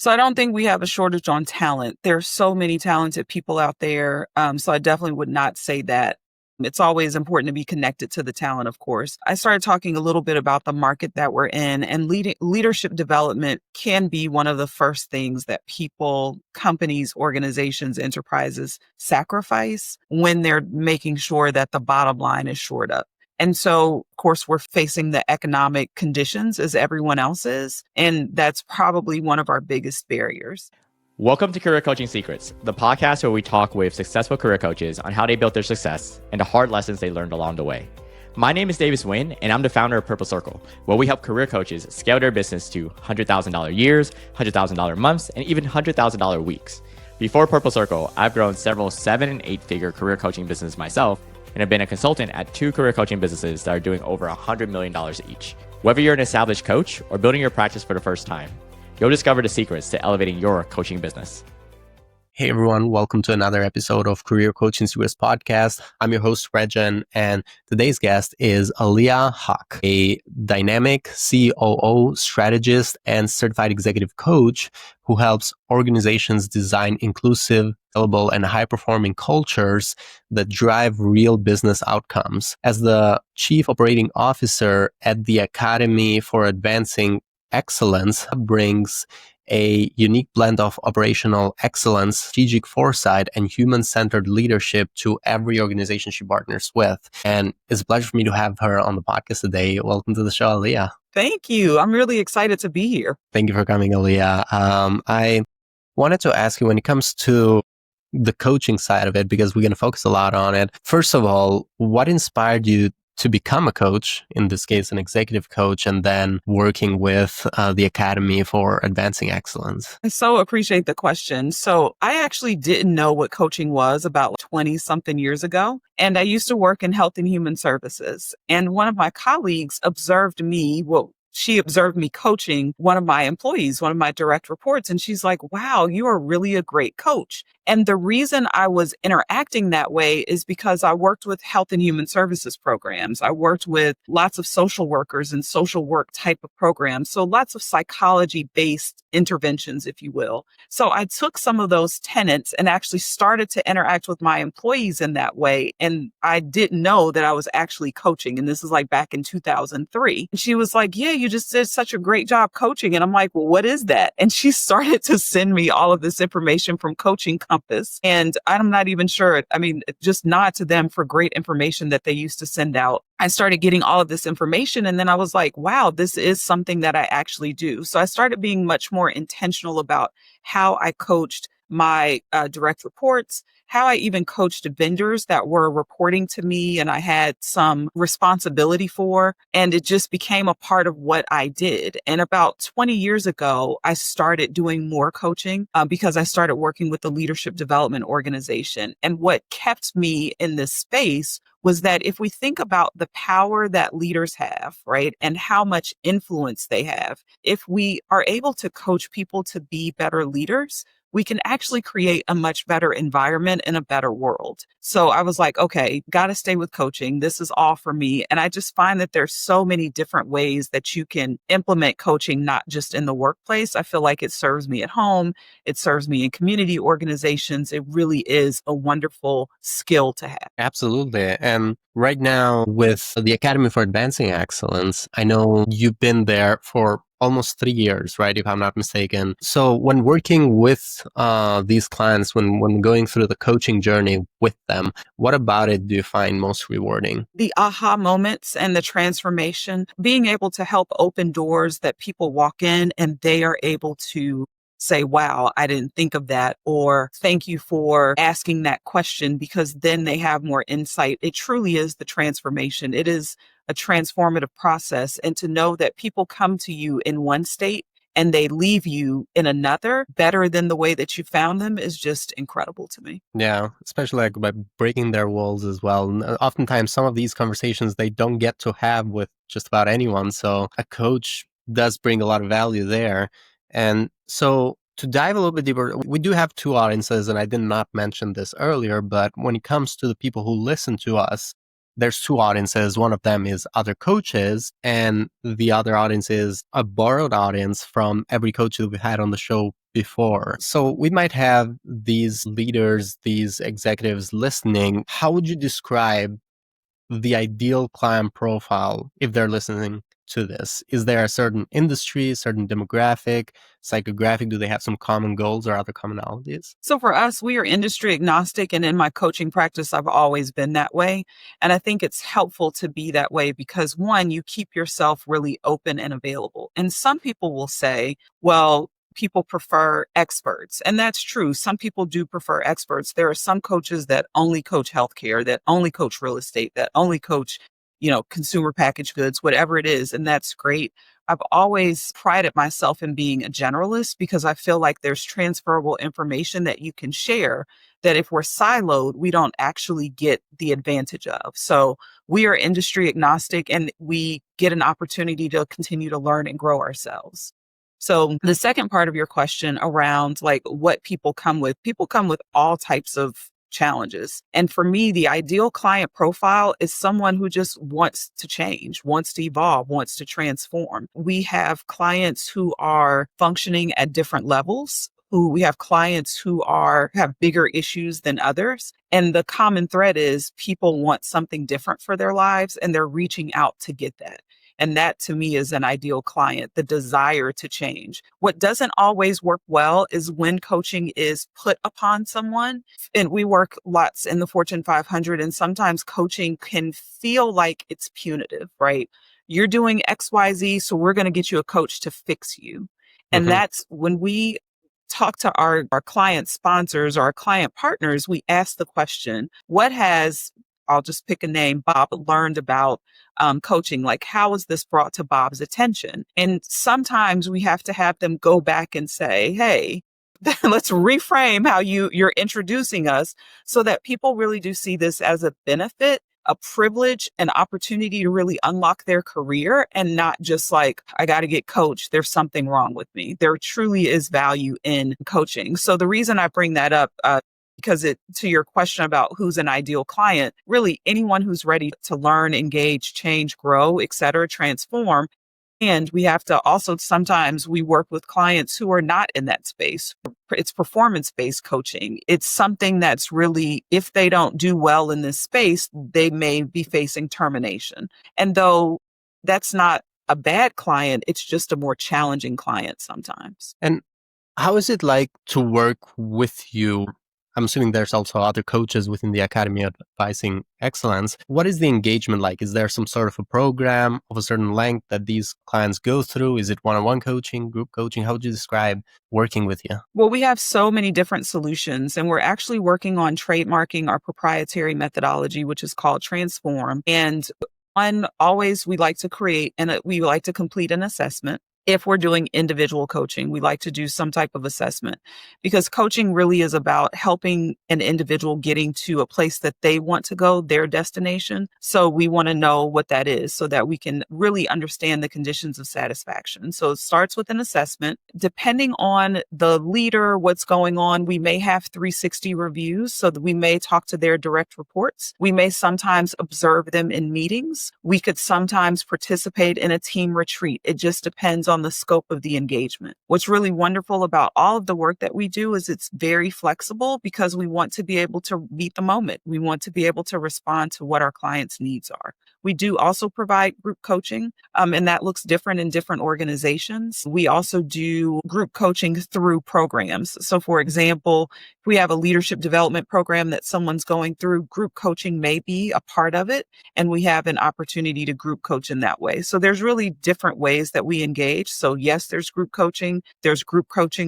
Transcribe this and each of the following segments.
So I don't think we have a shortage on talent. There's so many talented people out there. So I definitely would not say that. It's always important to be connected to the talent, of course. I started talking a little bit about the market that we're in, and leadership development can be one of the first things that people, companies, organizations, enterprises sacrifice when they're making sure that the bottom line is shored up. And so, of course, we're facing the economic conditions as everyone else is. And that's probably one of our biggest barriers. Welcome to Career Coaching Secrets, the podcast where we talk with successful career coaches on how they built their success and the hard lessons they learned along the way. My name is Davis Nguyen, and I'm the founder of Purple Circle, where we help career coaches scale their business to $100,000 years, $100,000 months, and even $100,000 weeks. Before Purple Circle, I've grown several 7- and 8-figure career coaching businesses myself, and have been a consultant at 2 career coaching businesses that are doing over $100 million each. Whether you're an established coach or building your practice for the first time, you'll discover the secrets to elevating your coaching business. Hey everyone, welcome to another episode of Career Coaching Secrets podcast. I'm your host, Rexhen, and today's guest is Aaliyah Haqq, a dynamic COO, strategist, and certified executive coach who helps organizations design inclusive, scalable, and high-performing cultures that drive real business outcomes. As the Chief Operating Officer at the Academy for Advancing Excellence, brings a unique blend of operational excellence, strategic foresight, and human-centered leadership to every organization she partners with. And it's a pleasure for me to have her on the podcast today. Welcome to the show, Aaliyah. Thank you. I'm really excited to be here. Thank you for coming, Aaliyah. I wanted to ask you, when it comes to the coaching side of it, because we're going to focus a lot on it. First of all, what inspired you to become a coach, in this case, an executive coach, and then working with the Academy for Advancing Excellence? I so appreciate the question. So I actually didn't know what coaching was about 20 something years ago. And I used to work in health and human services. And one of my colleagues observed me, she observed me coaching one of my employees, one of my direct reports. And she's like, wow, you are really a great coach. And the reason I was interacting that way is because I worked with health and human services programs. I worked with lots of social workers and social work type of programs. So lots of psychology based interventions, if you will. So I took some of those tenets and actually started to interact with my employees in that way. And I didn't know that I was actually coaching. And this is like back in 2003. And she was like, yeah, you just did such a great job coaching. And I'm like, well, what is that? And she started to send me all of this information from Coaching Compass. And I'm not even sure. I mean, just nod to them for great information that they used to send out. I started getting all of this information. And then I was like, wow, this is something that I actually do. So I started being much more intentional about how I coached my direct reports, how I even coached vendors that were reporting to me and I had some responsibility for. And it just became a part of what I did. And about 20 years ago, I started doing more coaching because I started working with the leadership development organization. And what kept me in this space was that if we think about the power that leaders have, right, and how much influence they have, if we are able to coach people to be better leaders, we can actually create a much better environment and a better world. So I was like, okay, got to stay with coaching. This is all for me. And I just find that there's so many different ways that you can implement coaching, not just in the workplace. I feel like it serves me at home. It serves me in community organizations. It really is a wonderful skill to have. Absolutely. And right now with the Academy for Advancing Excellence, I know you've been there for almost 3 years, right? If I'm not mistaken. So when working with these clients, when going through the coaching journey with them, what about it do you find most rewarding? The aha moments and the transformation, being able to help open doors that people walk in and they are able to say, wow, I didn't think of that, or thank you for asking that question, because then they have more insight. It truly is the transformation. It is a transformative process. And to know that people come to you in one state and they leave you in another better than the way that you found them is just incredible to me. Yeah, especially like by breaking their walls as well. And oftentimes some of these conversations they don't get to have with just about anyone. So a coach does bring a lot of value there. And so to dive a little bit deeper, we do have 2 audiences, and I did not mention this earlier, but when it comes to the people who listen to us, there's two audiences. One of them is other coaches, and the other audience is a borrowed audience from every coach that we've had on the show before. So we might have these leaders, these executives listening. How would you describe the ideal client profile if they're listening to this? Is there a certain industry, certain demographic, psychographic? Do they have some common goals or other commonalities? So for us, we are industry agnostic. And in my coaching practice, I've always been that way. And I think it's helpful to be that way because one, you keep yourself really open and available. And some people will say, well, people prefer experts. And that's true. Some people do prefer experts. There are some coaches that only coach healthcare, that only coach real estate, that only coach, consumer packaged goods, whatever it is. And that's great. I've always prided myself in being a generalist because I feel like there's transferable information that you can share that if we're siloed, we don't actually get the advantage of. So we are industry agnostic and we get an opportunity to continue to learn and grow ourselves. So the second part of your question around like what people come with all types of challenges. And for me, the ideal client profile is someone who just wants to change, wants to evolve, wants to transform. We have clients who are functioning at different levels. We have clients who have bigger issues than others. And the common thread is people want something different for their lives and they're reaching out to get that. And that to me is an ideal client, the desire to change. What doesn't always work well is when coaching is put upon someone. And we work lots in the Fortune 500, and sometimes coaching can feel like it's punitive, right? You're doing XYZ, so we're going to get you a coach to fix you. And that's when we talk to our client sponsors or our client partners, we ask the question, I'll just pick a name, Bob learned about coaching. Like, how was this brought to Bob's attention? And sometimes we have to have them go back and say, hey, let's reframe how you're introducing us so that people really do see this as a benefit, a privilege, an opportunity to really unlock their career and not just like, I got to get coached. There's something wrong with me. There truly is value in coaching. So the reason I bring that up, because to your question about who's an ideal client, really anyone who's ready to learn, engage, change, grow, et cetera, transform. And we have to also, sometimes we work with clients who are not in that space. It's performance-based coaching. It's something that's really, if they don't do well in this space, they may be facing termination. And though that's not a bad client, it's just a more challenging client sometimes. And how is it like to work with you? I'm assuming there's also other coaches within the Academy of Advising Excellence. What is the engagement like? Is there some sort of a program of a certain length that these clients go through? Is it one-on-one coaching, group coaching? How would you describe working with you? Well, we have so many different solutions, and we're actually working on trademarking our proprietary methodology, which is called Transform. And we like to create and we like to complete an assessment. If we're doing individual coaching, we like to do some type of assessment because coaching really is about helping an individual getting to a place that they want to go, their destination. So we want to know what that is so that we can really understand the conditions of satisfaction. So it starts with an assessment. Depending on the leader, what's going on, we may have 360 reviews so that we may talk to their direct reports. We may sometimes observe them in meetings. We could sometimes participate in a team retreat. It just depends on the scope of the engagement. What's really wonderful about all of the work that we do is it's very flexible because we want to be able to meet the moment. We want to be able to respond to what our clients' needs are. We do also provide group coaching, and that looks different in different organizations. We also do group coaching through programs. So for example, if we have a leadership development program that someone's going through, group coaching may be a part of it, and we have an opportunity to group coach in that way. So there's really different ways that we engage. So yes, there's group coaching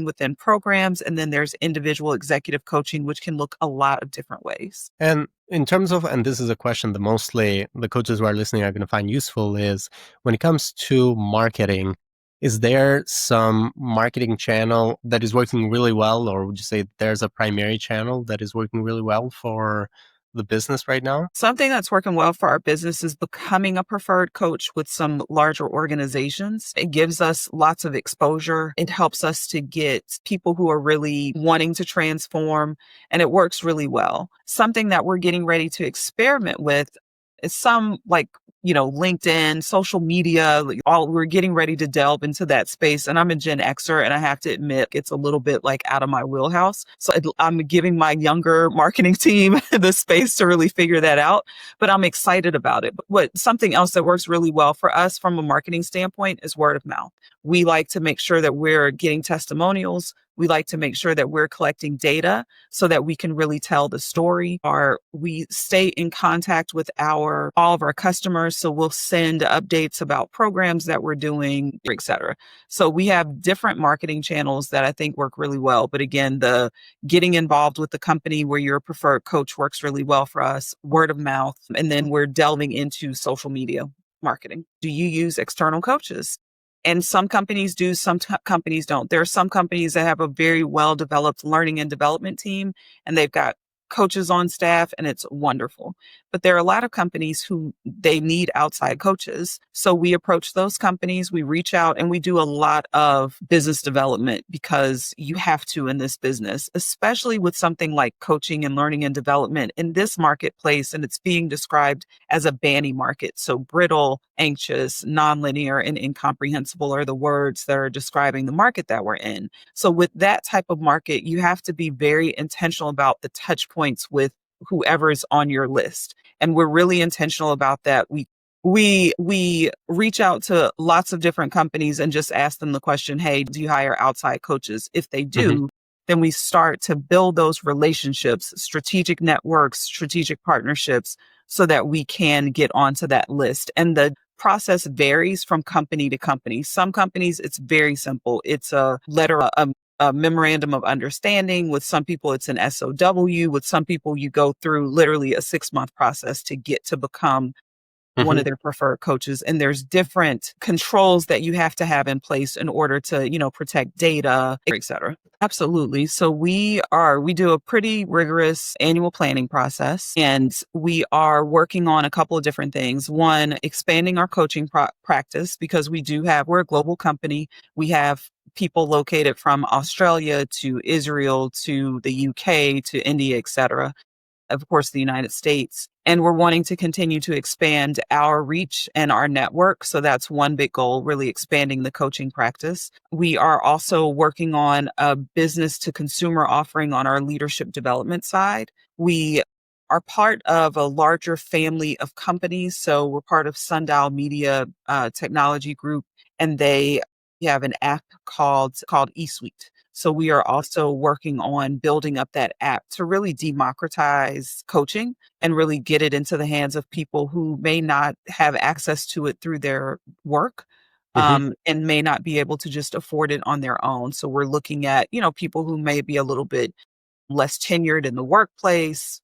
within programs, and then there's individual executive coaching, which can look a lot of different ways. And in terms of, and this is a question that mostly the coaches who are listening are going to find useful, is when it comes to marketing, is there some marketing channel that is working really well, or would you say there's a primary channel that is working really well for the business right now? Something that's working well for our business is becoming a preferred coach with some larger organizations. It gives us lots of exposure. It helps us to get people who are really wanting to transform, and it works really well. Something that we're getting ready to experiment with It's some like, LinkedIn, social media, all we're getting ready to delve into that space. And I'm a Gen Xer and I have to admit it's a little bit like out of my wheelhouse. So I'm giving my younger marketing team the space to really figure that out, but I'm excited about it. But something else that works really well for us from a marketing standpoint is word of mouth. We like to make sure that we're getting testimonials. We like to make sure that we're collecting data so that we can really tell the story. Or we stay in contact with all of our customers. So we'll send updates about programs that we're doing, et cetera. So we have different marketing channels that I think work really well. But again, the getting involved with the company where you're a preferred coach works really well for us, word of mouth. And then we're delving into social media marketing. Do you use external coaches? And some companies do, some companies don't. There are some companies that have a very well-developed learning and development team, and they've got coaches on staff, and it's wonderful. But there are a lot of companies who they need outside coaches. So we approach those companies, we reach out, and we do a lot of business development because you have to in this business, especially with something like coaching and learning and development in this marketplace. And it's being described as a banny market. So brittle, anxious, nonlinear, and incomprehensible are the words that are describing the market that we're in. So with that type of market, you have to be very intentional about the touch points with whoever's on your list. And we're really intentional about that. We reach out to lots of different companies and just ask them the question, hey, do you hire outside coaches? If they do, then we start to build those relationships, strategic networks, strategic partnerships, so that we can get onto that list. And the process varies from company to company. Some companies, it's very simple. It's a letter, a memorandum of understanding. With some people, it's an SOW. With some people, you go through literally a 6-month process to get to become one of their preferred coaches. And there's different controls that you have to have in place in order to, protect data, et cetera. Absolutely. So we do a pretty rigorous annual planning process, and we are working on a couple of different things. One, expanding our coaching practice, because we're a global company. We have people located from Australia to Israel to the UK to India, et cetera. Of course, the United States. And we're wanting to continue to expand our reach and our network. So that's one big goal, really expanding the coaching practice. We are also working on a business to consumer offering on our leadership development side. We are part of a larger family of companies. So we're part of Sundial Media Technology Group, and they have an app called eSuite. So we are also working on building up that app to really democratize coaching and really get it into the hands of people who may not have access to it through their work, and may not be able to just afford it on their own. So we're looking at, people who may be a little bit less tenured in the workplace,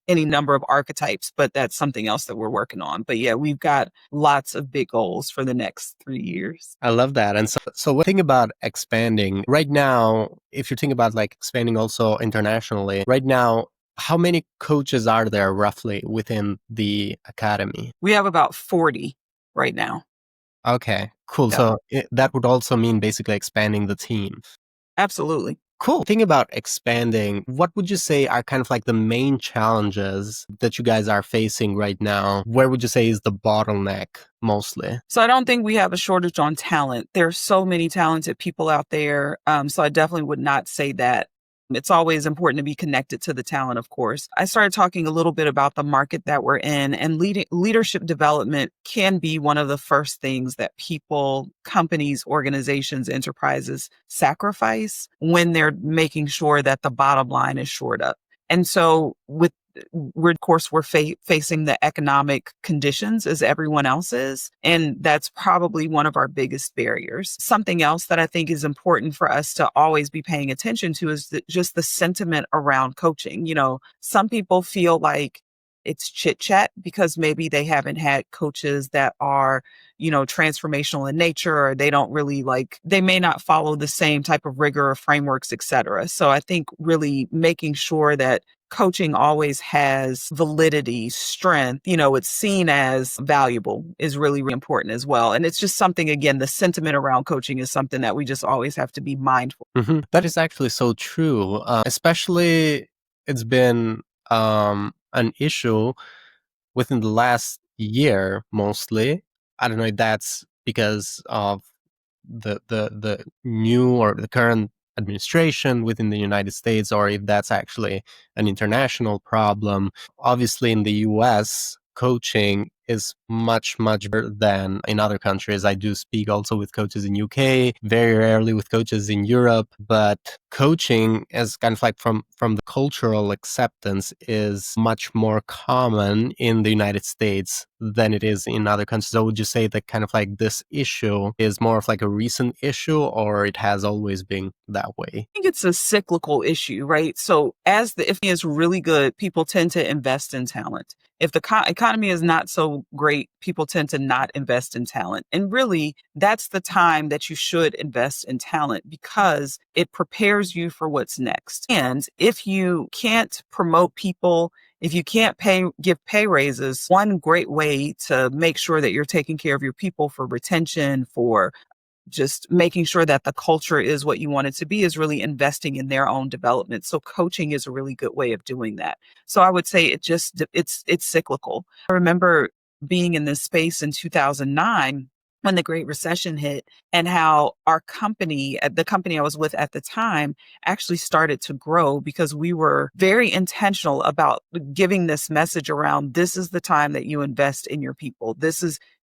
any number of archetypes, but that's something else that we're working on. But yeah, we've got lots of big goals for the next 3 years. I love that. And so what think about expanding right now, if you think about like expanding also internationally, right now, how many coaches are there roughly within the academy? We have about 40 right now. Okay, cool. Yeah. So that would also mean basically expanding the team. Absolutely. Cool. Think about expanding. What would you say are kind of like the main challenges that you guys are facing right now? Where would you say is the bottleneck mostly? So I don't think we have a shortage on talent. There's so many talented people out there. So I definitely would not say that. It's always important to be connected to the talent, of course. I started talking a little bit about the market that we're in, and leadership development can be one of the first things that people, companies, organizations, enterprises sacrifice when they're making sure that the bottom line is shored up. And so we're facing the economic conditions as everyone else is. And that's probably one of our biggest barriers. Something else that I think is important for us to always be paying attention to is just the sentiment around coaching. Some people feel like it's chit chat because maybe they haven't had coaches that are, transformational in nature, or they don't really they may not follow the same type of rigor or frameworks, et cetera. So I think really making sure that coaching always has validity, strength, it's seen as valuable is really, really important as well. And it's just something, again, the sentiment around coaching is something that we just always have to be mindful. That is actually so true. Especially it's been an issue within the last year mostly. I don't know if that's because of the new or the current administration within the United States, or if that's actually an international problem. Obviously, in the US, coaching is much better than in other countries. I do speak also with coaches in UK, very rarely with coaches in Europe, but coaching is kind of like from the cultural acceptance is much more common in the United States than it is in other countries. So would you say that kind of like this issue is more of like a recent issue, or it has always been that way? Think it's a cyclical issue, right? So as the economy is really good, people tend to invest in talent. If the economy is not so great, people tend to not invest in talent. And really, that's the time that you should invest in talent because it prepares you for what's next. And if you can't promote people, if you can't give pay raises, one great way to make sure that you're taking care of your people for retention, for just making sure that the culture is what you want it to be is really investing in their own development. So coaching is a really good way of doing that. So I would say it's cyclical. I remember being in this space in 2009 when the Great Recession hit and how our company, the company I was with at the time, actually started to grow because we were very intentional about giving this message around this is the time that you invest in your people.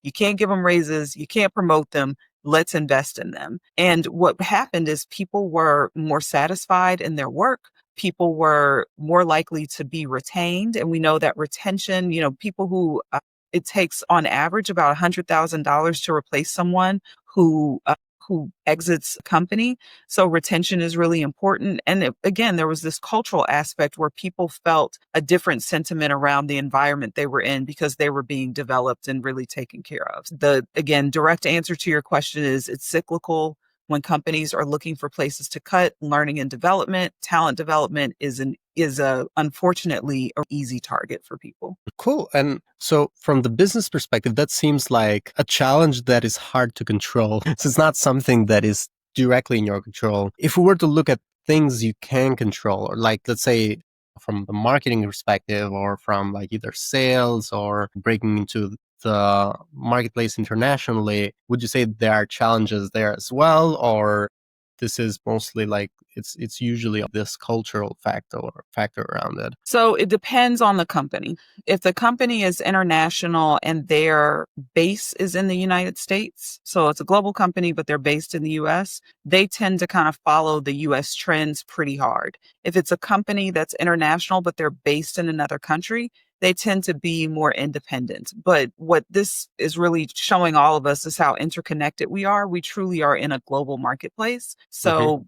You can't give them raises, you can't promote them. Let's invest in them. And what happened is people were more satisfied in their work. People were more likely to be retained. And we know that retention, people who it takes on average about $100,000 to replace someone who exits a company. So retention is really important. And again, there was this cultural aspect where people felt a different sentiment around the environment they were in because they were being developed and really taken care of. Again, direct answer to your question is it's cyclical. When companies are looking for places to cut, learning and development, talent development is unfortunately an easy target for people. Cool. And so from the business perspective, that seems like a challenge that is hard to control. So it's not something that is directly in your control. If we were to look at things you can control, or like, let's say, from the marketing perspective, or from like either sales or breaking into the marketplace internationally, would you say there are challenges there as well? Or this is mostly like it's usually this cultural factor around it? So it depends on the company. If the company is international and their base is in the United States, so it's a global company, but they're based in the US, they tend to kind of follow the US trends pretty hard. If it's a company that's international, but they're based in another country, they tend to be more independent. But what this is really showing all of us is how interconnected we are. We truly are in a global marketplace. So,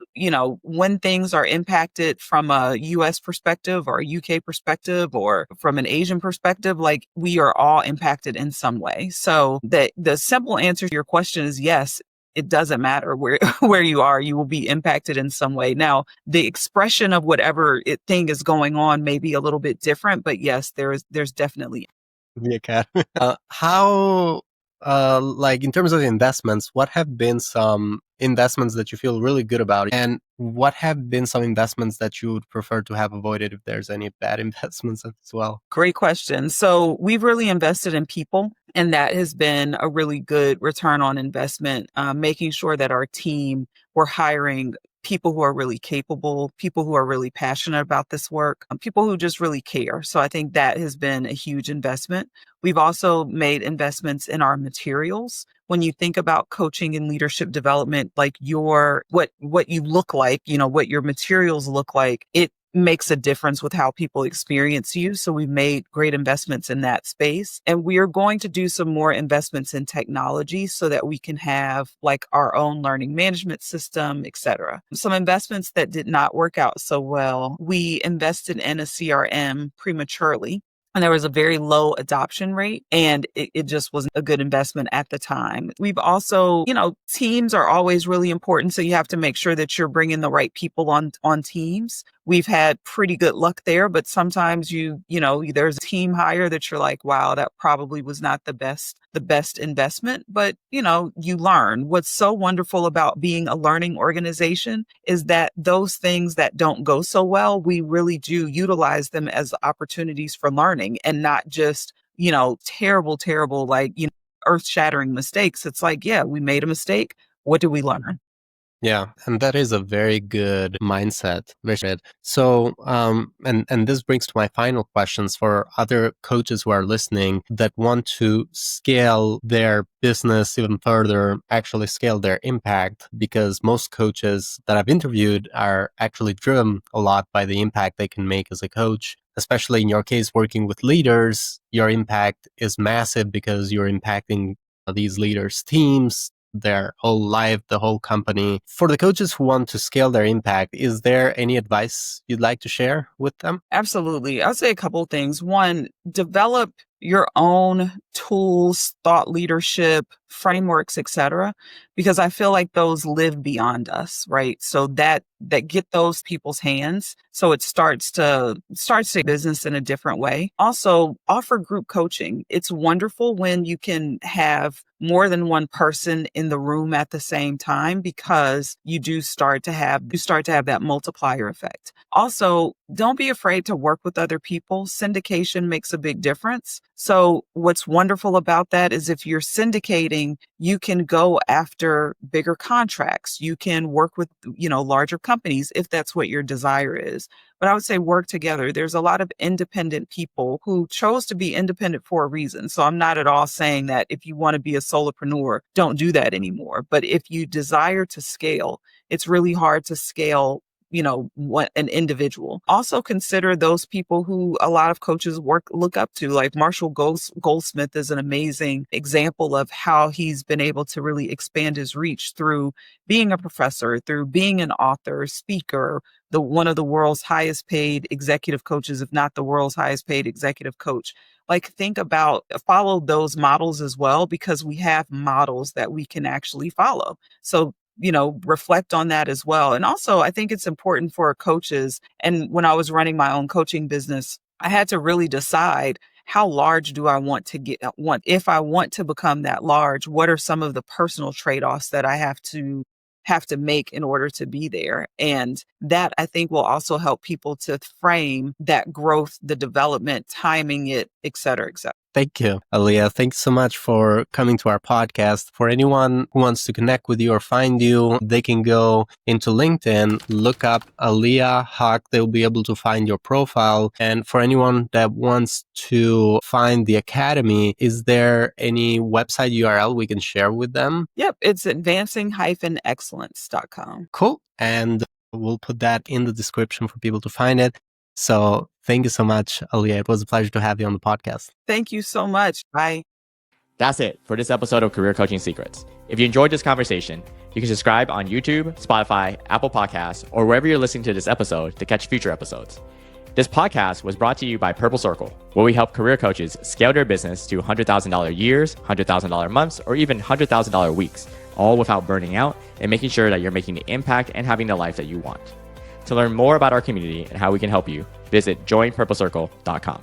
when things are impacted from a US perspective or a UK perspective or from an Asian perspective, like we are all impacted in some way. So the simple answer to your question is yes. It doesn't matter where you are, you will be impacted in some way. Now, the expression of whatever thing is going on may be a little bit different, but yes, there's definitely. The academy. How, like in terms of investments, what have been some investments that you feel really good about? And what have been some investments that you would prefer to have avoided if there's any bad investments as well? Great question. So we've really invested in people, and that has been a really good return on investment, making sure that our team, we're hiring people who are really capable, people who are really passionate about this work, people who just really care. So I think that has been a huge investment. We've also made investments in our materials. When you think about coaching and leadership development, like what you look like, what your materials look like, it makes a difference with how people experience you. So we've made great investments in that space. And we are going to do some more investments in technology so that we can have like our own learning management system, et cetera. Some investments that did not work out so well. We invested in a CRM prematurely. And there was a very low adoption rate, and it just wasn't a good investment at the time. We've also, teams are always really important. So you have to make sure that you're bringing the right people on teams. We've had pretty good luck there, but sometimes there's a team hire that you're like, wow, that probably was not the best investment, but you learn. What's so wonderful about being a learning organization is that those things that don't go so well, we really do utilize them as opportunities for learning and not just terrible, terrible, earth-shattering mistakes. It's like, yeah, we made a mistake. What did we learn? Yeah, and that is a very good mindset, Rexhen. So, and this brings to my final questions for other coaches who are listening that want to scale their business even further, actually scale their impact, because most coaches that I've interviewed are actually driven a lot by the impact they can make as a coach. Especially in your case, working with leaders, your impact is massive because you're impacting these leaders' teams, their whole life, the whole company. For the coaches who want to scale their impact, is there any advice you'd like to share with them? Absolutely. I'll say a couple of things. One, develop your own tools, thought leadership, frameworks, etc., because I feel like those live beyond us, right? So that get those people's hands, so it starts to business in a different way. Also, offer group coaching. It's wonderful when you can have more than one person in the room at the same time, because you start to have that multiplier effect. Also, don't be afraid to work with other people. Syndication makes a big difference. So what's wonderful about that is if you're syndicating, you can go after bigger contracts. You can work with, larger companies if that's what your desire is. But I would say work together. There's a lot of independent people who chose to be independent for a reason. So I'm not at all saying that if you want to be a solopreneur, don't do that anymore. But if you desire to scale, it's really hard to scale what an individual. Also consider those people who a lot of coaches look up to, like Marshall Goldsmith is an amazing example of how he's been able to really expand his reach through being a professor, through being an author, speaker, one of the world's highest paid executive coaches, if not the world's highest paid executive coach. Like, follow those models as well, because we have models that we can actually follow. So reflect on that as well. And also, I think it's important for coaches. And when I was running my own coaching business, I had to really decide, how large do I want to if I want to become that large, what are some of the personal trade-offs that I have to make in order to be there? And that, I think, will also help people to frame that growth, the development, timing it, et cetera, et cetera. Thank you, Aaliyah. Thanks so much for coming to our podcast. For anyone who wants to connect with you or find you, they can go into LinkedIn, look up Aaliyah Haqq. They'll be able to find your profile. And for anyone that wants to find the Academy, is there any website URL we can share with them? Yep, it's advancing-excellence.com. Cool. And we'll put that in the description for people to find it. So thank you so much, Aaliyah. It was a pleasure to have you on the podcast. Thank you so much. Bye. That's it for this episode of Career Coaching Secrets. If you enjoyed this conversation, you can subscribe on YouTube, Spotify, Apple Podcasts, or wherever you're listening to this episode to catch future episodes. This podcast was brought to you by Purple Circle, where we help career coaches scale their business to $100,000 years, $100,000 months, or even $100,000 weeks, all without burning out and making sure that you're making the impact and having the life that you want. To learn more about our community and how we can help you, visit joinpurplecircle.com.